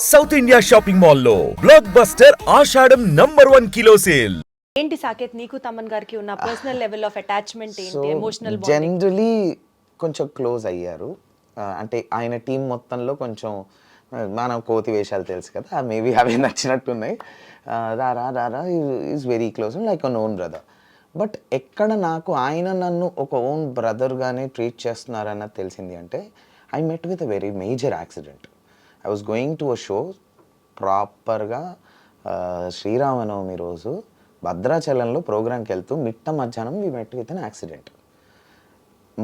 South India shopping మాల్లో block buster ఆషాఢం #1 kilo sale. ఏంటి సాకేత్, నీకు తమన్ గారికి ఉన్న పర్సనల్ లెవెల్ ఆఫ్ అటాచ్మెంట్ ఏంటి, ఎమోషనల్ జనరలీ కొంచెం క్లోజ్ అయ్యారు. అంటే ఆయన టీం మొత్తంలో కొంచెం మనం కోతి వేషాలు తెలుసు కదా, మేబీ అవి నచ్చినట్టున్నాయి. రారా రారా is very close like a own brother. But ఎక్కడ నాకు ఆయన నన్ను ఒక ఓన్ బ్రదర్గానే ట్రీట్ చేస్తున్నారన్నది తెలిసింది అంటే I met with a very major accident. I was going to a show ప్రాపర్గా శ్రీరామనవమి రోజు భద్రాచలంలో ప్రోగ్రామ్కి వెళ్తూ మిట్ట మధ్యాహ్నం we met with an accident.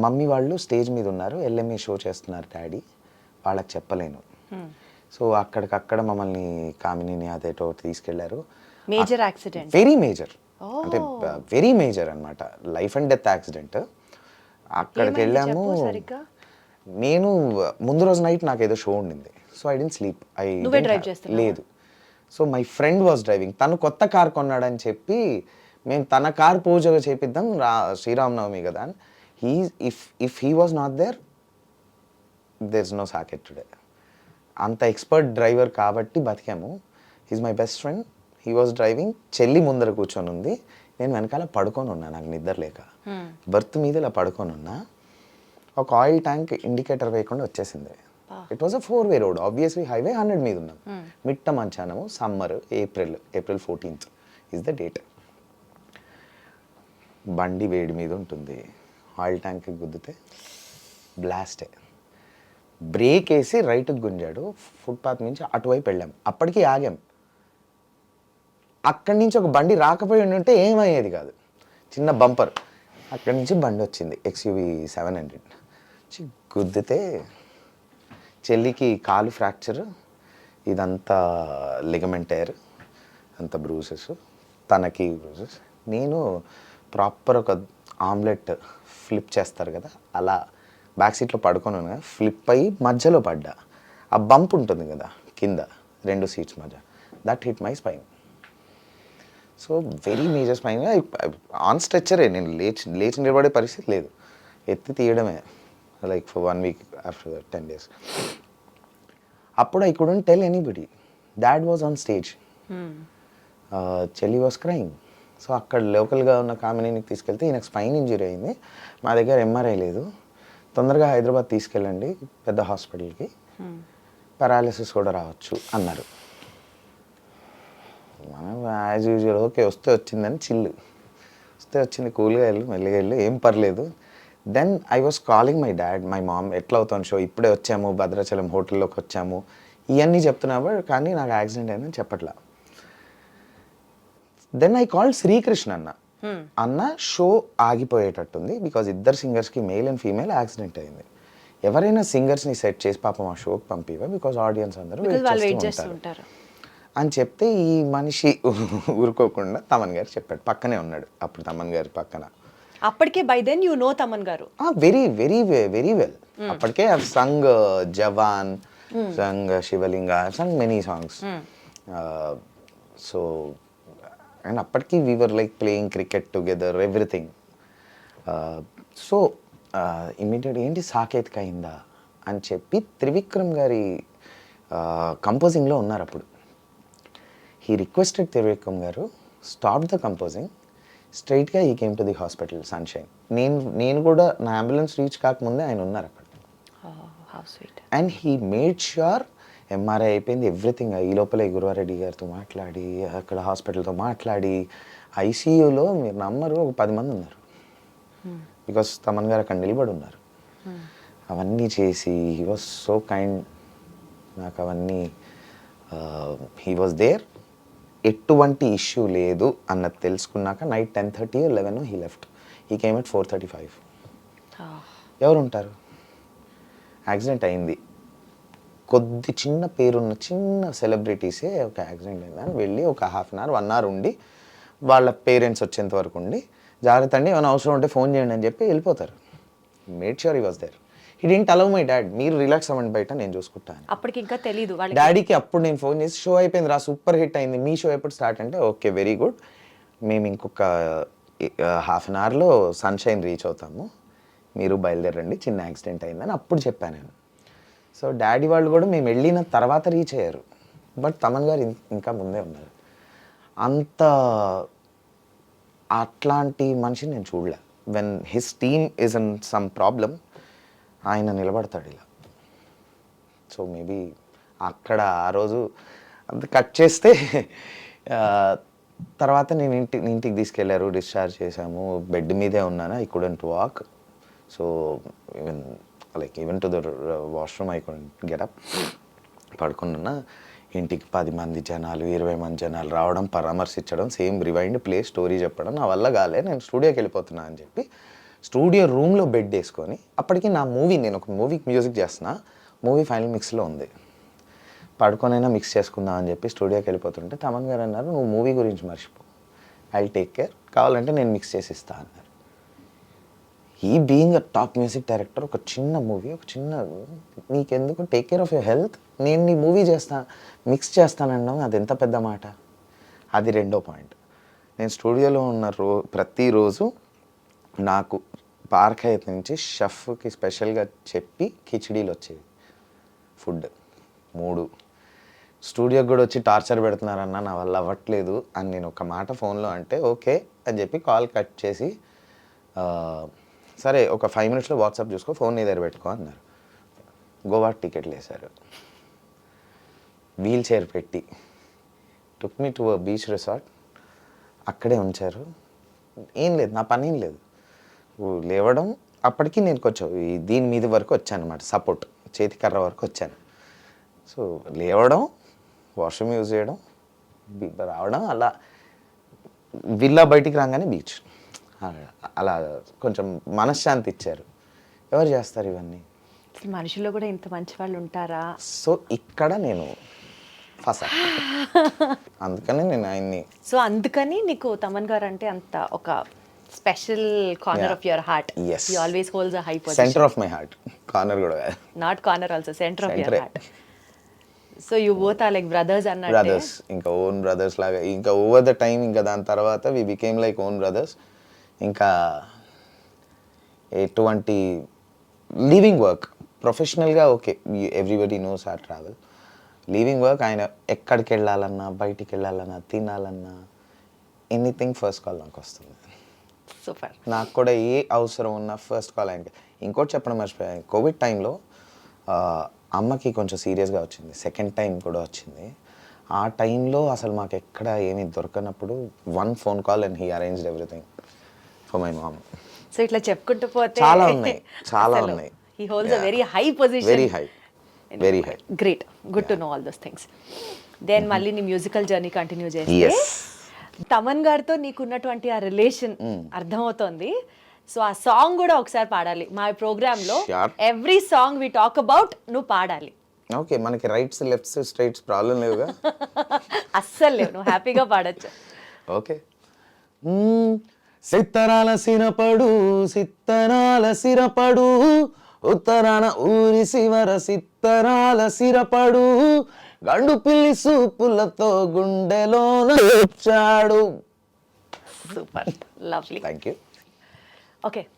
Mummy వాళ్ళు స్టేజ్ మీద ఉన్నారు, ఎల్ఎంఏ షో చేస్తున్నారు డాడీ, వాళ్ళకి చెప్పలేను. సో అక్కడికక్కడ మమ్మల్ని కామినిని అదేటో తీసుకెళ్లారు. మేజర్ యాక్సిడెంట్, వెరీ మేజర్, అంటే వెరీ మేజర్ అనమాట, లైఫ్ అండ్ డెత్ యాక్సిడెంట్. అక్కడికి వెళ్ళాము. నేను ముందు రోజు నైట్ నాకు ఏదో షో ఉండింది, సో ఐ డెంట్ స్లీప్. లేదు, so my friend was driving. తను కొత్త కార్ కొన్నాడని చెప్పి మేము తన కార్ పూజగా చేపిద్దాం శ్రీరామనవమి కదా అని. If he was not there is no socket today. అంత ఎక్స్పర్ట్ డ్రైవర్ కాబట్టి బతికాము. He's my best friend, he was driving. చెల్లి ముందర కూర్చొని ఉంది, నేను వెనకాల పడుకొని ఉన్నా, నాకు నిద్ర లేక బర్త్ మీద ఇలా పడుకొని ఉన్నా. ఒక ఆయిల్ ట్యాంక్ ఇండికేటర్ వేయకుండా వచ్చేసింది. It was a 4-way road, obviously highway 100 మీద ఉన్నాం. మిట్ట మధ్యాహ్నము, summer, April 14th is the date. బండి వేడి మీద ఉంటుంది, ఆయిల్ ట్యాంక్కి గుద్దితే బ్లాస్టే. బ్రేక్ వేసి రైట్కి గుంజాడు, ఫుట్పాత్ నుంచి అటువైపు వెళ్ళాం. అప్పటికి ఆగాం. అక్కడి నుంచి ఒక బండి రాకపోయి ఉంటే ఏమయ్యేది కాదు, చిన్న బంపర్. అక్కడి నుంచి బండి వచ్చింది, XUV 700 గుద్దితే చెల్లికి కాలు ఫ్రాక్చర్, ఇదంతా లిగమెంట్ టైర్, అంత బ్రూసెస్, తనకి బ్రూసెస్. నేను ప్రాపర్ ఒక ఆమ్లెట్ ఫ్లిప్ చేస్తారు కదా, అలా బ్యాక్ సీట్లో పడుకొని ఉన్నా, ఫ్లిప్ అయ్యి మధ్యలో పడ్డా. ఆ బంప్ ఉంటుంది కదా కింద 2 సీట్స్ మధ్య, that hit my spine. So very major spine. On స్ట్రెచ్చరే, నేను లేచి నిలబడే పరిస్థితి లేదు, ఎత్తి తీయడమే, like for 1 week after 10 days. అప్పుడు I couldn't tell anybody. Dad was on stage, చెల్లి వాజ్ క్రైయింగ్. సో అక్కడ లోకల్గా ఉన్న కామినీకి తీసుకెళ్తే ఈయనకు స్పైన్ ఇంజరీ అయింది, మా దగ్గర MRI లేదు, తొందరగా హైదరాబాద్ తీసుకెళ్ళండి పెద్ద హాస్పిటల్కి, పారాలిసిస్ కూడా రావచ్చు అన్నారు. మనం యాజ్ యూజువల్ ఓకే, వస్తే వచ్చిందని చిల్లు, వస్తే వచ్చింది, కూల్గా వెళ్ళు, మెల్లిగా వెళ్ళు, ఏం పర్లేదు. Then I was calling my dad, my mom, ఎట్లా అవుతాను షో, ఇప్పుడే వచ్చాము, భద్రాచలం హోటల్లోకి వచ్చాము, ఇవన్నీ చెప్తున్నావు కానీ నాకు యాక్సిడెంట్ అయిందని చెప్పట్లా. దెన్ ఐ కాల్డ్ శ్రీకృష్ణ అన్న షో ఆగిపోయేటట్టుంది, బికాజ్ ఇద్దరు సింగర్స్కి, మేల్ అండ్ ఫీమేల్, యాక్సిడెంట్ అయింది. ఎవరైనా సింగర్స్ని సెట్ చేసి పాపం ఆ షోకి పంపివా, బికాజ్ ఆడియన్స్ అందరూ వెయిట్ చేస్తుంటారు అని చెప్తే ఈ మనిషి ఊరుకోకుండా తమన్ గారు చెప్పాడు. పక్కనే ఉన్నాడు అప్పుడు తమన్ గారి పక్కన. అప్పటికే by then you know Thaman గారు వెరీ వెరీ వెరీ వెల్. అప్పటికే I sung Jawan, sung Shivalinga, sung many songs. So and అప్పటికి we were like playing cricket together, everything. So immediate ఏంటి సాకేత్కి అయిందా అని చెప్పి త్రివిక్రమ్ గారి కంపోజింగ్లో ఉన్నారు అప్పుడు. హీ రిక్వెస్టెడ్ త్రివిక్రమ్ గారు స్టాప్ ద కంపోజింగ్, స్ట్రైట్గా ఈ came to the hospital sunshine. నేను కూడా నా అంబులెన్స్ రీచ్ కాకముందే ఆయన ఉన్నారు అక్కడ. And he made sure MRI అయిపోయింది, ఎవ్రీథింగ్. ఈ లోపల గురువారెడ్డి గారితో మాట్లాడి, అక్కడ హాస్పిటల్తో మాట్లాడి, ICUలో మీరు నమ్మరు ఒక 10 మంది ఉన్నారు, బికాస్ తమన్ గారు అక్కడ నిలబడి ఉన్నారు. అవన్నీ చేసి హీ వాజ్ సో కైండ్. నాకు అవన్నీ హీ వాజ్ దేర్. ఎటువంటి ఇష్యూ లేదు అన్నది తెలుసుకున్నాక night 10:30 or 11 he left. He came at 4:35. ఎవరు ఉంటారు? యాక్సిడెంట్ అయింది, కొద్ది చిన్న పేరున్న చిన్న సెలబ్రిటీసే ఒక యాక్సిడెంట్ అయిందని వెళ్ళి ఒక 1/2 hour 1 hour ఉండి, వాళ్ళ పేరెంట్స్ వచ్చేంత వరకు ఉండి, జాగ్రత్త అండి ఏమైనా అవసరం ఉంటే ఫోన్ చేయండి అని చెప్పి వెళ్ళిపోతారు. Made sure he was there. He didn't allow my dad, మీరు రిలాక్స్ అవ్వండి బయట, నేను చూసుకుంటాను. అప్పటికి ఇంకా తెలీదు డాడీకి. అప్పుడు నేను ఫోన్ చేసి షో అయిపోయింది రా, సూపర్ హిట్ అయింది, మీ షో ఎప్పుడు స్టార్ట్ అంటే ఓకే వెరీ గుడ్, మేము ఇంకొక 1/2 hourలో సన్షైన్ రీచ్ అవుతాము, మీరు బయలుదేరండి, చిన్న యాక్సిడెంట్ అయిందని అప్పుడు చెప్పాను నేను. సో డాడీ వాళ్ళు కూడా మేము వెళ్ళిన తర్వాత రీచ్ అయ్యారు. బట్ తమన్ గారు ఇంకా ముందే ఉన్నారు. అంత అట్లాంటి మనిషిని నేను చూడలే. When his team is in some problem, ఆయన నిలబడతాడు ఇలా. సో మేబీ అక్కడ ఆ రోజు అంత కట్ చేస్తే తర్వాత నేను ఇంటికి తీసుకెళ్లారు, డిశ్చార్జ్ చేశాము. బెడ్ మీదే ఉన్నాను, I couldn't walk. So even to the washroom I couldn't get up. పడుకున్నా. ఇంటికి 10 మంది జనాలు, 20 మంది జనాలు రావడం, పరామర్శించడం, సేమ్ రివైండ్ ప్లే స్టోరీ చెప్పడం నా వల్ల కాలే, నేను స్టూడియోకి వెళ్ళిపోతున్నా అని చెప్పి స్టూడియో రూమ్లో బెడ్ వేసుకొని, అప్పటికి నా నేను ఒక మూవీకి మ్యూజిక్ చేస్తున్నా, మూవీ ఫైనల్ మిక్స్లో ఉంది, పడుకొనైనా మిక్స్ చేసుకుందాం అని చెప్పి స్టూడియోకి వెళ్ళిపోతుంటే తమన్ గారు అన్నారు, నువ్వు మూవీ గురించి మర్చిపో, ఐ టేక్ కేర్, కావాలంటే నేను మిక్స్ చేసి ఇస్తా అన్నారు. ఈ being a top music director, ఒక చిన్న మూవీ, ఒక చిన్న నీకెందుకు, take care of your health, నేను నీ మూవీ మిక్స్ చేస్తానన్నావు, అది ఎంత పెద్ద మాట. అది రెండో పాయింట్. నేను స్టూడియోలో ఉన్న ప్రతిరోజు నాకు పార్క్ హైత్ నుంచి షెఫ్కి స్పెషల్గా చెప్పి కిచిడీలు వచ్చేవి, ఫుడ్ 3. స్టూడియోకి కూడా వచ్చి టార్చర్ పెడుతున్నారన్న, నా వల్ల అవ్వట్లేదు అని నేను ఒక మాట ఫోన్లో అంటే ఓకే అని చెప్పి కాల్ కట్ చేసి, సరే ఒక 5 minutesలో వాట్సాప్ చూసుకో, ఫోన్ నీ దగ్గర పెట్టుకో అన్నారు. గోవా టికెట్లు వేశారు, వీల్ చైర్ పెట్టి టుక్ మీ టు బీచ్ రిసార్ట్, అక్కడే ఉంచారు. ఏం లేదు, నా పని ఏం లేదు, లేవడం. అప్పటికి నేను కొంచెం దీని మీద వరకు వచ్చాను అనమాట, సపోర్ట్ చేతి కర్ర వరకు వచ్చాను. సో లేవడం, వాష్రూమ్ యూజ్ చేయడం, రావడం, అలా విల్లా బయటికి రాగానే బీచ్, అలా కొంచెం మనశ్శాంతి ఇచ్చారు. ఎవరు చేస్తారు ఇవన్నీ? మనుషుల్లో కూడా ఇంత మంచి వాళ్ళు ఉంటారా? సో ఇక్కడ నేను ఫస్ట్ అందుకని నేను ఆయన్ని. సో అందుకని నీకు తమన్ గారు అంటే అంత ఒక special corner of your heart. He always holds a high position. Center of my heart, corner కూడా కాదు, not corner also, center of your heart. So you both are like brothers అన్నట్టే. బ్రదర్స్, ఇంకా ఓన్ బ్రదర్స్ లాగా. ఇంకా over the time, ఇంకా దాని తర్వాత we became like own brothers. ఇంకా ఎటువంటి లీవింగ్ వర్క్ ప్రొఫెషనల్గా okay, everybody knows our travel. Leaving work, ఆయన ఎక్కడికి వెళ్ళాలన్నా, బయటికి వెళ్ళాలన్నా, తినాలన్నా, ఎనీథింగ్ ఫస్ట్ కాల్ నాకు వస్తుంది. సూపర్. నాకు కూడా ఏ అవసరం ఉన్నా ఫస్ట్ కాల్ ఆయనకి. ఇంకోటి చెప్పడం మర్చిపోయాను, కోవిడ్ టైంలో అమ్మకి కొంచెం సీరియస్గా వచ్చింది, సెకండ్ టైం కూడా వచ్చింది. ఆ టైంలో అసలు మాకు ఎక్కడ ఏమీ దొరకనప్పుడు 1 phone call and he arranged everything for my mom. So ఇట్లా చెప్పుకుంటూ పోతే చాలా ఉన్నాయి, చాలా ఉన్నాయి. He holds a very high position. Very high, very high. Great, good to know all those things. Then మళ్ళీ నీ మ్యూజికల్ జర్నీ కంటిన్యూ చేస్తే, తమన్ గారితో నీకున్నటువంటి ఆ రిలేషన్ అర్థమవుతోంది. సో ఆ సాంగ్ కూడా ఒకసారి పాడాలి మా ప్రోగ్రామ్ లో. Every song we talk about నువ్వు పాడాలి. ఓకే, మనకి రైట్స్ లెఫ్ట్స్ స్ట్రైట్స్ ప్రాబ్లం లేవుగా? అస్సలు లేవు, నువ్వు హ్యాపీగా పాడచ్చు. ఓకే. సిత్తరాల సిరపడు, సిత్తరాల సిరపడు, ఉత్తరాన ఊరి శివర సిత్తరాల సిరపడు, గండు పిల్లి సూపులతో గుండెలోన వచ్చాడు. Super, lovely. Thank you. Okay,